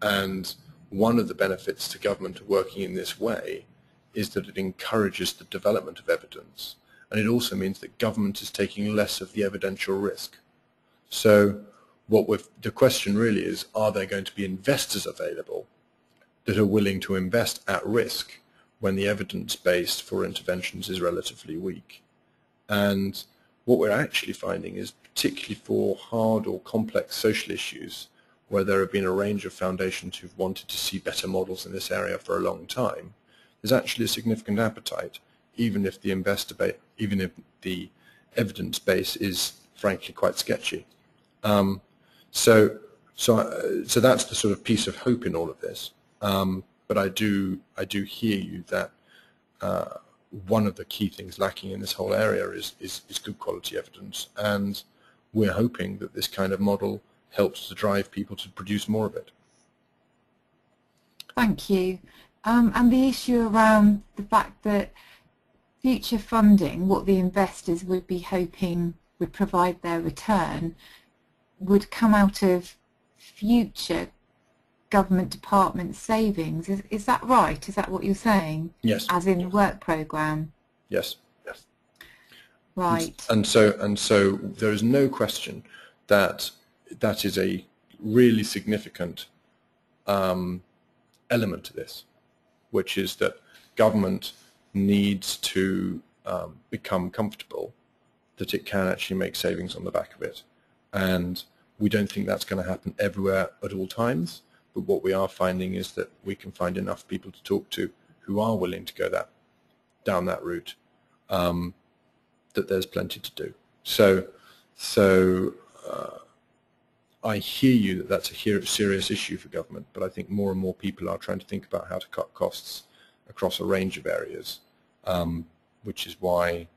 and one of the benefits to government of working in this way is that it encourages the development of evidence, and it also means that government is taking less of the evidential risk. So the question really is, are there going to be investors available that are willing to invest at risk when the evidence base for interventions is relatively weak? And what we're actually finding is, particularly for hard or complex social issues, where there have been a range of foundations who've wanted to see better models in this area for a long time, there's actually a significant appetite, even if the evidence base is frankly quite sketchy. So that's the sort of piece of hope in all of this. But I do hear you that one of the key things lacking in this whole area is good quality evidence, and we're hoping that this kind of model helps to drive people to produce more of it. Thank you. And the issue around the fact that future funding, what the investors would be hoping would provide their return, would come out of future government department savings. Is that right? Is that what you're saying? Yes. As in the work programme? Yes. Yes. Right. And so there is no question that that is a really significant element to this, which is that government needs to become comfortable that it can actually make savings on the back of it. And we don't think that's going to happen everywhere at all times, but what we are finding is that we can find enough people to talk to who are willing to go down that route, that there's plenty to do. So I hear you that that's a serious issue for government, but I think more and more people are trying to think about how to cut costs across a range of areas, which is why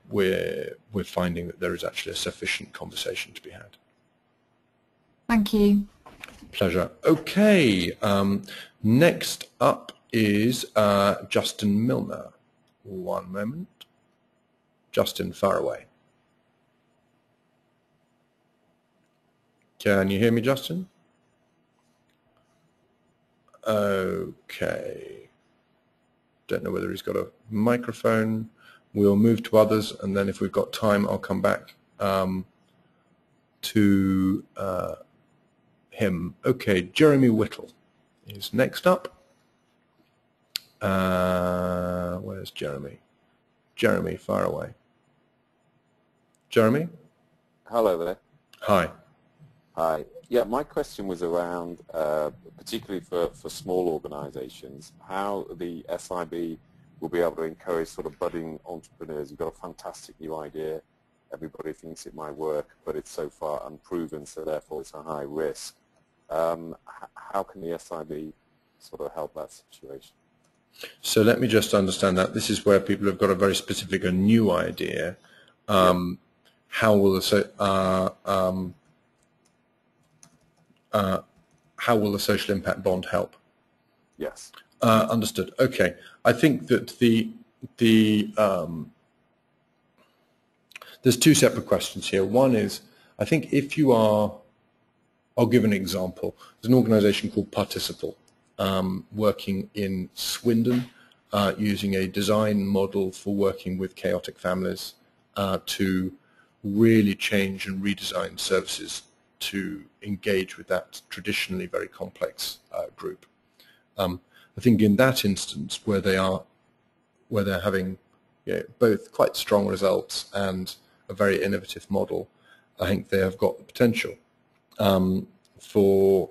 we're finding that there is actually a sufficient conversation to be had. Thank you. Pleasure. Okay, next up is Justin Milner. One moment. Justin, far away. Can you hear me, Justin? Okay. Don't know whether he's got a microphone. We'll move to others, and then if we've got time, I'll come back to him. Okay, Jeremy Whittle is next up. Where's Jeremy? Jeremy, far away. Jeremy? Hello there. Hi. Hi. Yeah, my question was around, particularly for small organisations, how the SIB will be able to encourage sort of budding entrepreneurs. You've got a fantastic new idea. Everybody thinks it might work, but it's so far unproven, so therefore it's a high risk. How can the SIB sort of help that situation? So let me just understand that. This is where people have got a very specific, a new idea. How will the social impact bond help? Yes. Understood. Okay. I think that there's two separate questions here. One is, I think if you are, I'll give an example. There's an organization called Participle, working in Swindon, using a design model for working with chaotic families to really change and redesign services to engage with that traditionally very complex group. I think in that instance, where they're having both quite strong results and a very innovative model, I think they have got the potential for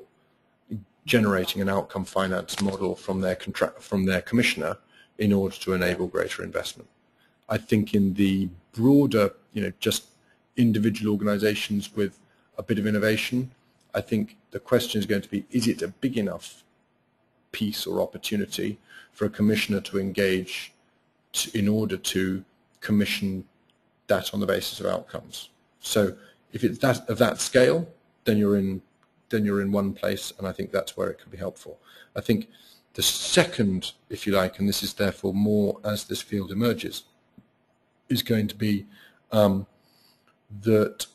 generating an outcome finance model from their commissioner in order to enable greater investment. I think in the broader, just individual organizations with a bit of innovation, I think the question is going to be, is it a big enough piece or opportunity for a commissioner to engage in order to commission that on the basis of outcomes? So if it's of that scale, then you're in one place, and I think that's where it can be helpful. I think the second, if you like, and this is therefore more as this field emerges, is going to be that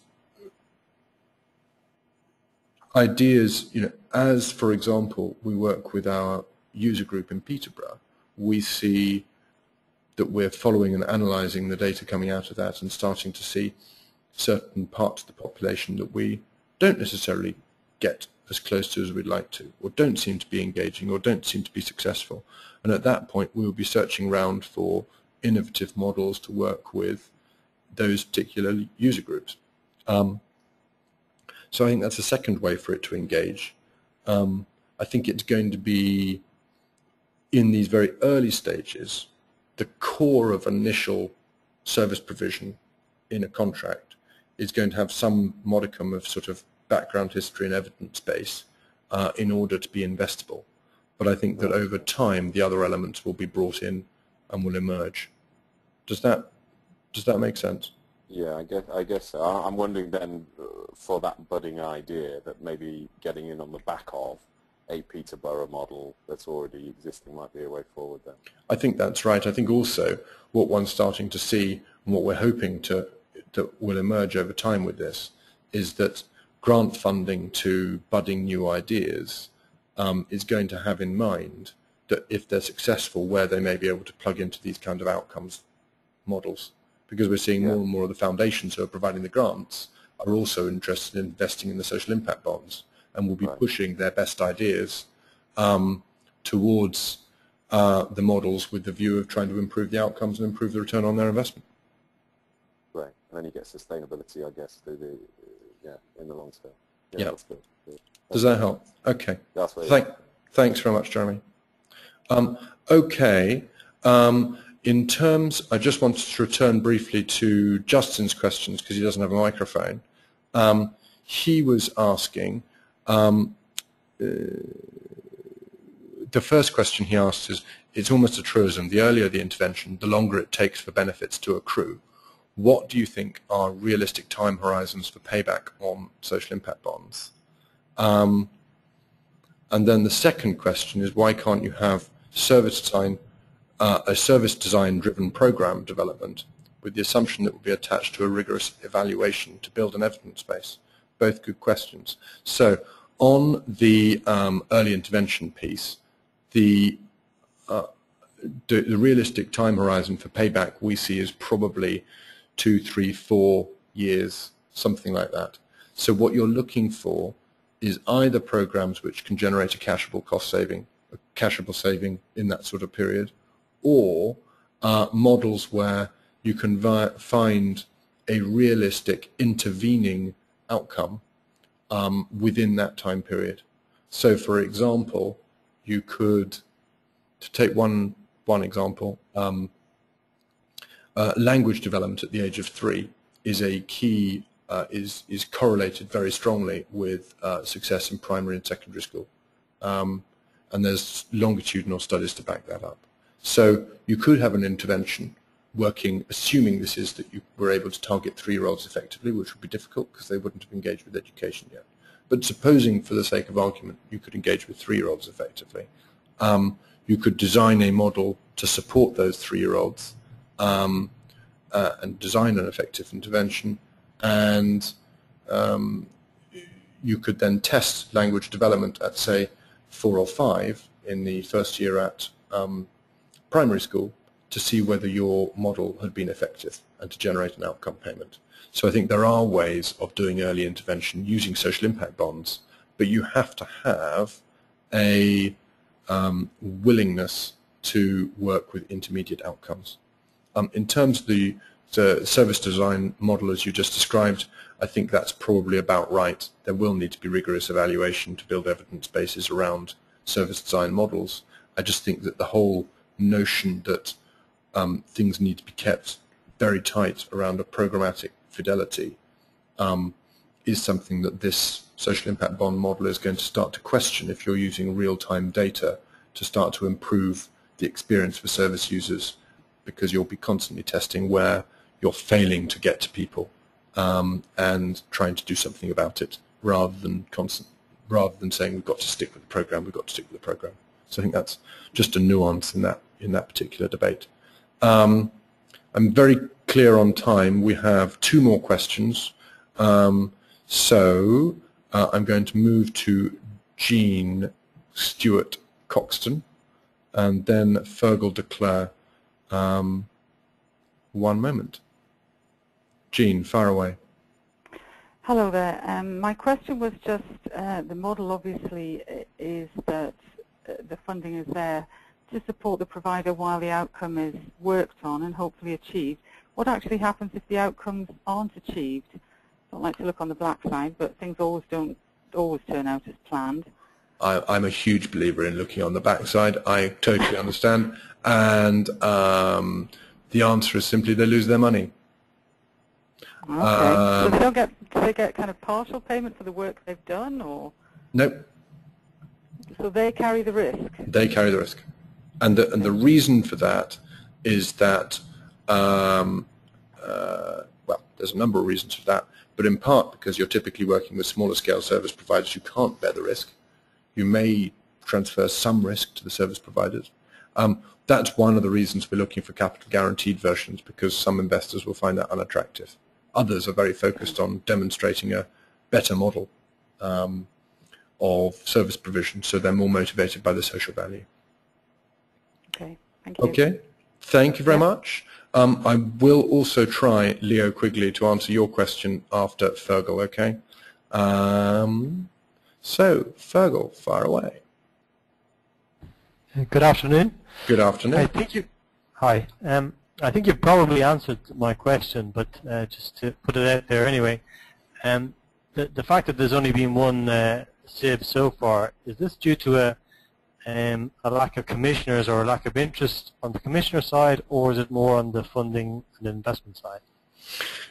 ideas, as for example, we work with our user group in Peterborough, we see that we're following and analysing the data coming out of that and starting to see certain parts of the population that we don't necessarily get as close to as we'd like to, or don't seem to be engaging, or don't seem to be successful. And at that point, we will be searching around for innovative models to work with those particular user groups. So I think that's a second way for it to engage. I think it's going to be, in these very early stages, the core of initial service provision in a contract is going to have some modicum of sort of background history and evidence base in order to be investable. But I think that over time the other elements will be brought in and will emerge. Does that make sense? Yeah, I guess so. I'm wondering then for that budding idea that maybe getting in on the back of a Peterborough model that's already existing might be a way forward then. I think that's right. I think also what one's starting to see and what we're hoping that will emerge over time with this is that grant funding to budding new ideas is going to have in mind that if they're successful, where they may be able to plug into these kind of outcomes models. Because we're seeing more and more of the foundations who are providing the grants are also interested in investing in the social impact bonds and will be pushing their best ideas towards the models with the view of trying to improve the outcomes and improve the return on their investment. Right, and then you get sustainability, I guess, through the in the long term. Yeah. That's good. Does that help? Okay. That's very Thanks very much, Jeremy. Okay. In terms, I just wanted to return briefly to Justin's questions because he doesn't have a microphone. He was asking, the first question he asked is, it's almost a truism, the earlier the intervention, the longer it takes for benefits to accrue. What do you think are realistic time horizons for payback on social impact bonds? And then the second question is, why can't you have a service design driven program development with the assumption that will be attached to a rigorous evaluation to build an evidence base? Both good questions. So on the early intervention piece, the realistic time horizon for payback we see is probably 2, 3, 4 years, something like that. So what you're looking for is either programs which can generate a cashable cost saving, a cashable saving in that sort of period, or models where you can find a realistic intervening outcome within that time period. So for example, you could, to take one example, language development at the age of 3 is a key, is correlated very strongly with success in primary and secondary school. And there's longitudinal studies to back that up. So you could have an intervention working, assuming this is that you were able to target 3-year-olds effectively, which would be difficult because they wouldn't have engaged with education yet. But supposing, for the sake of argument, you could engage with 3-year-olds effectively, you could design a model to support those 3-year-olds and design an effective intervention, and you could then test language development at, say, 4 or 5 in the first year at primary school to see whether your model had been effective and to generate an outcome payment. So I think there are ways of doing early intervention using social impact bonds, but you have to have a willingness to work with intermediate outcomes. In terms of the service design model as you just described, I think that's probably about right. There will need to be rigorous evaluation to build evidence bases around service design models. I just think that the whole notion that things need to be kept very tight around a programmatic fidelity is something that this social impact bond model is going to start to question if you're using real-time data to start to improve the experience for service users, because you'll be constantly testing where you're failing to get to people and trying to do something about it rather than saying we've got to stick with the program, we've got to stick with the program. So I think that's just a nuance in that particular debate. I'm very clear on time. We have 2 more questions. So I'm going to move to Jean Stewart Coxton and then Fergal de Clare. 1 moment. Jean, fire away. Hello there. My question was just, the model obviously is that the funding is there to support the provider while the outcome is worked on and hopefully achieved. What actually happens if the outcomes aren't achieved? I don't like to look on the black side, but things don't always turn out as planned. I'm a huge believer in looking on the backside. I totally understand. And the answer is simply they lose their money. Okay. So they don't get, do they get kind of partial payment for the work they've done, or? Nope. So they carry the risk? They carry the risk. And the reason for that is that Well, there's a number of reasons for that, but in part because you're typically working with smaller scale service providers who can't bear the risk. You may transfer some risk to the service providers. That's one of the reasons we're looking for capital guaranteed versions, because some investors will find that unattractive. Others are very focused on demonstrating a better model of service provision, so they're more motivated by the social value. Okay, thank you. Okay, thank you very much. I will also try, Leo Quigley, to answer your question after Fergal, okay? So, Fergal, fire away. Good afternoon. Good afternoon. I think you. Hi. I think you've probably answered my question, but just to put it out there anyway, the fact that there's only been one SIB so far, is this due to a lack of commissioners or a lack of interest on the commissioner side, or is it more on the funding and investment side?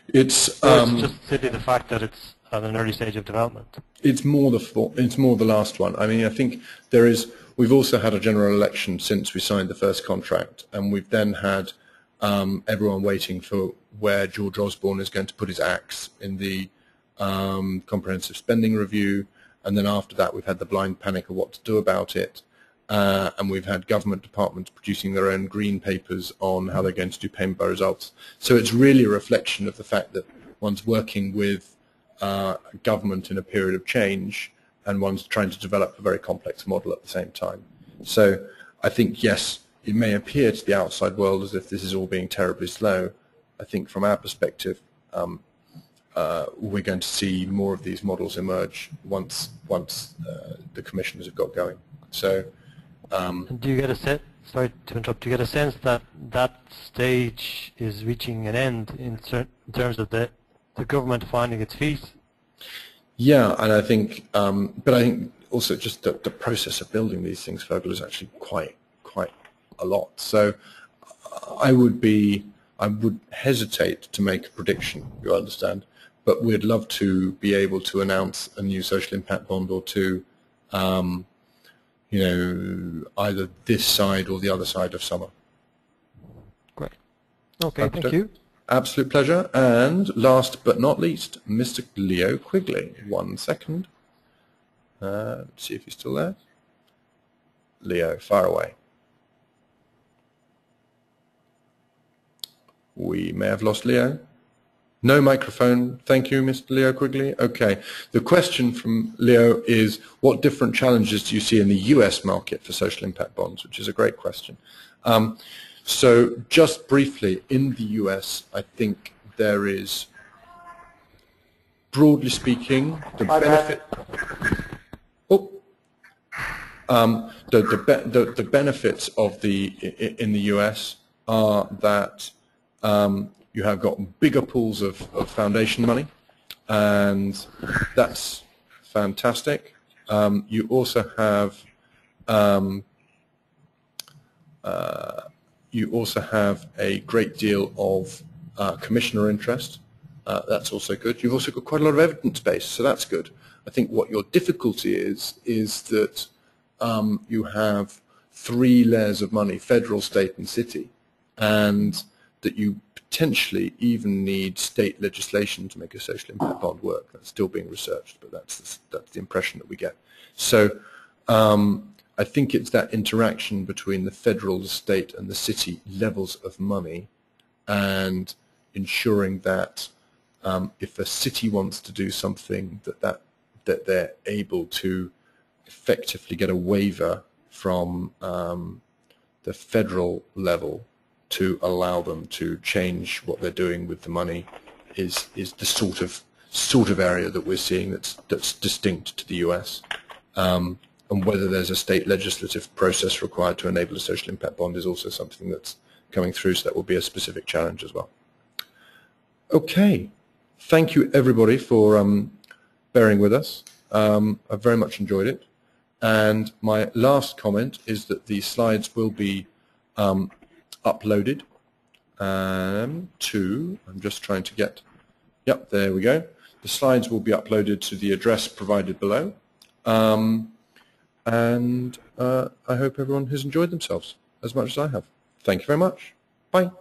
It's just simply the fact that it's at an early stage of development. It's more the last one. I mean, I think there is. We've also had a general election since we signed the first contract, and we've then had everyone waiting for where George Osborne is going to put his axe in the comprehensive spending review, and then after that we've had the blind panic of what to do about it, and we've had government departments producing their own green papers on how they're going to do payment by results. So it's really a reflection of the fact that one's working with government in a period of change, and one's trying to develop a very complex model at the same time. So I think, yes, it may appear to the outside world as if this is all being terribly slow. I think from our perspective, we're going to see more of these models emerge once the commissioners have got going. So, do you get a sense? Sorry to interrupt. Do you get a sense that that stage is reaching an end in terms of the government finding its feet? Yeah, and I think, but I think also just the process of building these things, Fergal, is actually quite a lot. So I would hesitate to make a prediction, you understand, but we'd love to be able to announce a new social impact bond or two, you know, either this side or the other side of summer. Great. Okay, thank you. Absolute pleasure. And last but not least, Mr. Leo Quigley. 1 second. Let's see if he's still there. Leo, fire away. We may have lost Leo. No microphone. Thank you, Mr. Leo Quigley. Okay. The question from Leo is, what different challenges do you see in the US market for social impact bonds? Which is a great question. So just briefly, in the US, I think there is, broadly speaking, the benefit. The benefits of in the US are that you have got bigger pools of foundation money, and that's fantastic. You also have a great deal of commissioner interest. That's also good. You've also got quite a lot of evidence base, so that's good. I think what your difficulty is that you have 3 layers of money, federal, state and city, and that you potentially even need state legislation to make a social impact bond work. That's still being researched, but that's the impression that we get. So I think it's that interaction between the federal, the state and the city levels of money, and ensuring that if a city wants to do something that they're able to effectively get a waiver from the federal level to allow them to change what they're doing with the money is the sort of area that we're seeing that's distinct to the US. And whether there's a state legislative process required to enable a social impact bond is also something that's coming through, so that will be a specific challenge as well. Okay, thank you everybody for bearing with us. I've very much enjoyed it. And my last comment is that the slides will be uploaded to, I'm just trying to get, yep, there we go. The slides will be uploaded to the address provided below. And I hope everyone has enjoyed themselves as much as I have. Thank you very much. Bye.